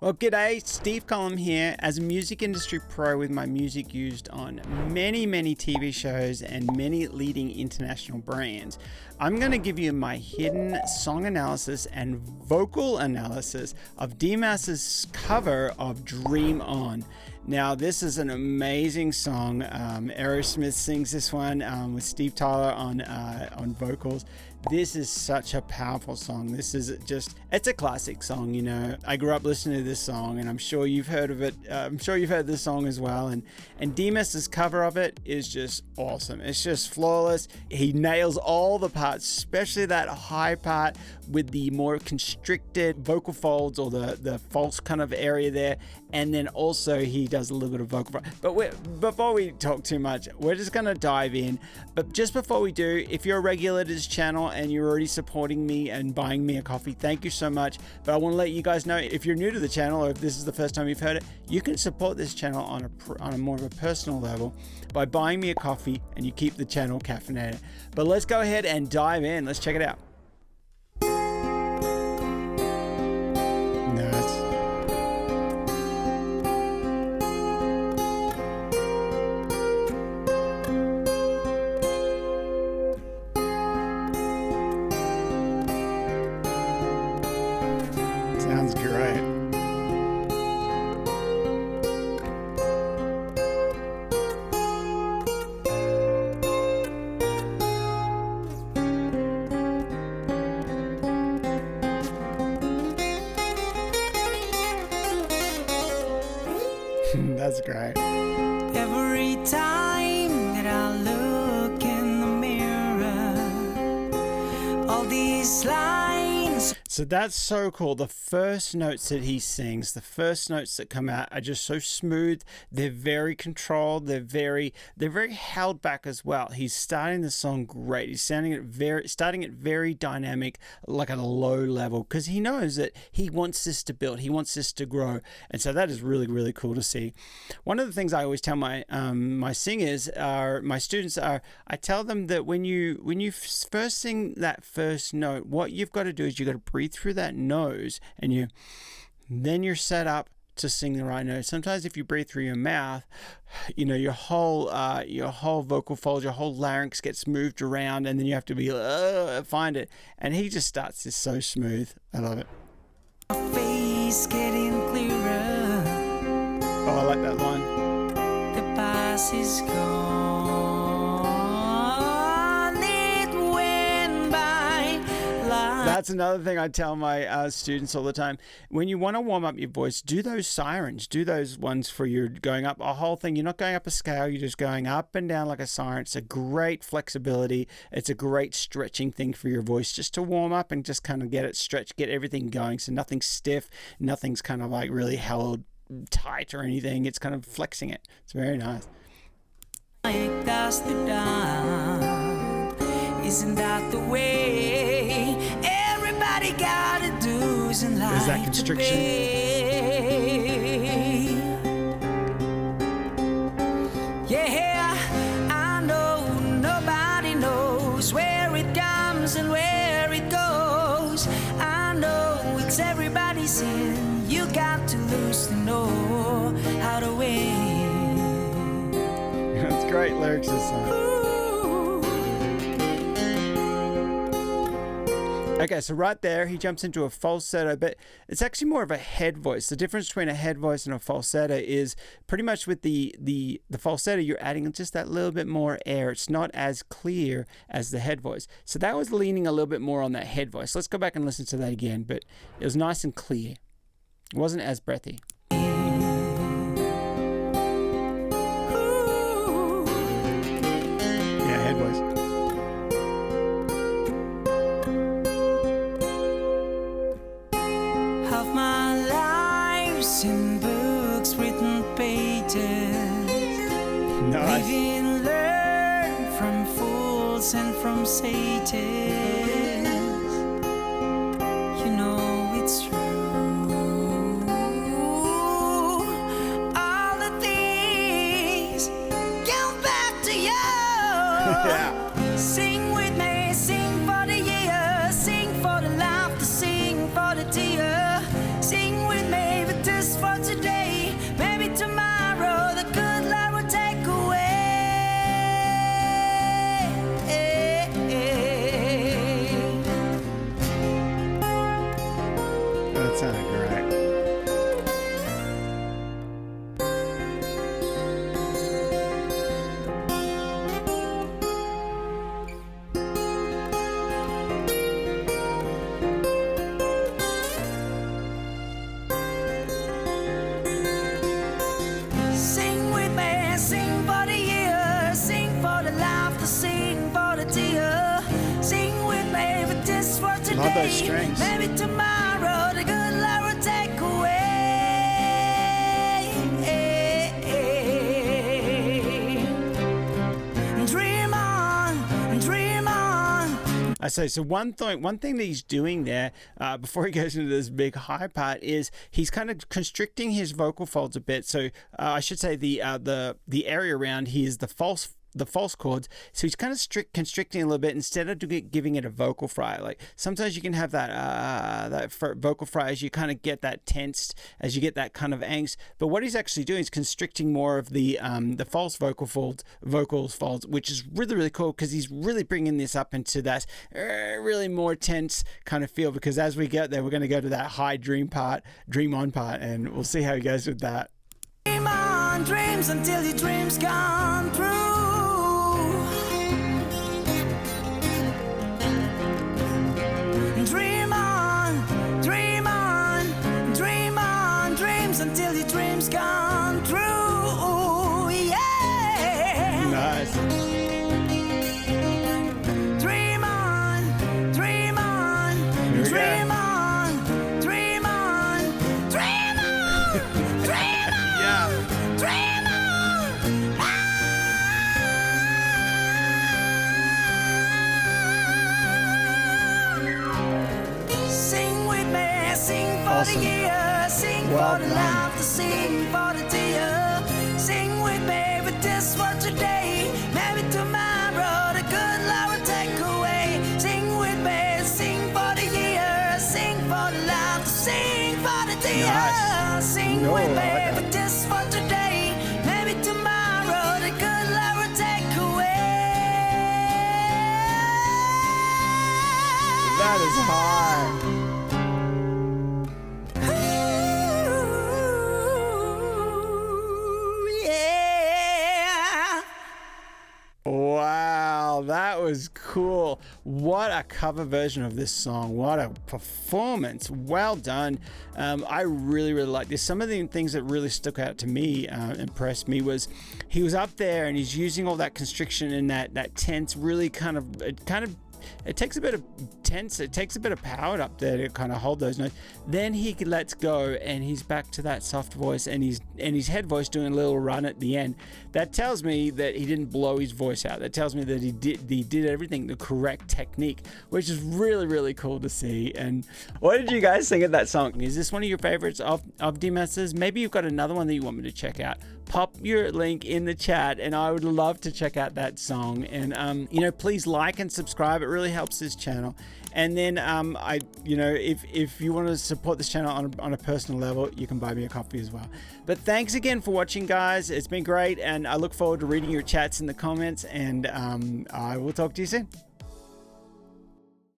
Well, g'day, Steve Collum here. As a music industry pro with my music used on many TV shows and many leading international brands, I'm going to give you my hidden song analysis and vocal analysis of Dimas's cover of Dream On. Now, this is an amazing song. Aerosmith sings this one with Steve Tyler on vocals. This is such a powerful song. This is it's a classic song, you know. I grew up listening to this song, and I'm sure you've heard of it. I'm sure you've heard this song as well. And Dimas's cover of it is just awesome. It's just flawless. He nails all the parts, especially that high part with the more constricted vocal folds or the false kind of area there. And then also he does a little bit of vocal. But before we talk too much, we're just going to dive in. But just before we do, if you're a regular to this channel and you're already supporting me and buying me a coffee, thank you so much. But I want to let you guys know, if you're new to the channel or if this is the first time you've heard it, you can support this channel on a more of a personal level by buying me a coffee, and you keep the channel caffeinated. But let's go ahead and dive in. Let's check it out. Sounds great. That's great. Every time that I look in the mirror, all these lines. So that's so cool. The first notes that he sings, the first notes that come out are just so smooth. They're very controlled. They're very held back as well. He's starting the song great. He's starting it very dynamic, like at a low level, because he knows that he wants this to build. He wants this to grow. And so that is really cool to see. One of the things I always tell my my singers, my students, I tell them that when you first sing that first note, what you've got to do is you got to breathe through that nose, and then you're set up to sing the right note. Sometimes if you breathe through your mouth, you know, your whole vocal folds, your whole larynx gets moved around, and then you have to be find it. And he just starts this so smooth. I love it. Face getting clearer. Oh, I like that line. The past is gone. It went by like. That's another thing I tell my students all the time. When you want to warm up your voice, do those sirens. Do those ones for your going up a whole thing. You're not going up a scale. You're just going up and down like a siren. It's a great flexibility. It's a great stretching thing for your voice, just to warm up and just kind of get it stretched, get everything going. So nothing's stiff. Nothing's kind of like really held tight or anything. It's kind of flexing it. It's very nice. Like that's the dawn. Isn't that the way everybody gotta do in life? Is that constriction? Yeah, I know nobody knows where it comes and where it goes. I know it's everybody's sin. You got to lose to know how to win. That's great lyrics this song. Okay, so right there, he jumps into a falsetto, but it's actually more of a head voice. The difference between a head voice and a falsetto is pretty much with the falsetto, you're adding just that little bit more air. It's not as clear as the head voice. So that was leaning a little bit more on that head voice. Let's go back and listen to that again, but it was nice and clear. It wasn't as breathy. Yeah, head voice. Half my life's in books, written pages. Nice. Living, learn from fools and from sages. You know it's true. All the things come back to you. Yeah. Sing with me, sing for the years, sing for the laughter, sing for the tears. Sing with me, but it is for today. Maybe tomorrow the good Lord will take away. That sounded great. Sing with me, sing for the year, sing for the laughter, sing for the tear. Sing with me, but this for today. Love those strings. Maybe tomorrow the good Lord will take away. Dream on, dream on. I say so. One thing that he's doing there before he goes into this big high part is he's kind of constricting his vocal folds a bit. So I should say the area around here is the false chords. So he's kind of constricting a little bit instead of giving it a vocal fry. Like sometimes you can have that vocal fry as you kind of get that tensed, as you get that kind of angst. But what he's actually doing is constricting more of the false vocals folds, which is really, really cool because he's really bringing this up into that really more tense kind of feel. Because as we get there, we're going to go to that high dream on part, and we'll see how he goes with that. Dream on, dreams until your dreams come true. Dream on, dream on, dream on, dreams until your dreams come true. Yeah. Nice. Dream on, dream on, Here we go. dream on, dream on, dream on, dream on. Yeah. Dream on! Sing with me, sing for Awesome. the year, sing Well for the done. laughter, sing for the tear. Sing with me, but this for today. Maybe tomorrow the good Lord will take away. Sing with me, sing for the year, sing for the laughter, sing for the tear. Nice. Sing No, with I me, like but this for today. Maybe tomorrow the good Lord will take away. That is high. Ooh, yeah. Wow, that was cool. What a cover version of this song. What a performance. Well done. I really, really like this. Some of the things that really stuck out to me, impressed me, was he was up there and he's using all that constriction and that tense, really it takes a bit of tense, it takes a bit of power up there to kind of hold those notes. Then he lets go and he's back to that soft voice and his head voice doing a little run at the end. That tells me that he didn't blow his voice out. That tells me that he did everything the correct technique, which is really, really cool to see. And what did you guys think of that song? Is this one of your favorites of Dimas's? Maybe you've got another one that you want me to check out. Pop your link in the chat and I would love to check out that song. And please like and subscribe. It really helps this channel. And then if you want to support this channel on a personal level, you can buy me a coffee as well. But thanks again for watching, guys. It's been great and I look forward to reading your chats in the comments, and I will talk to you soon.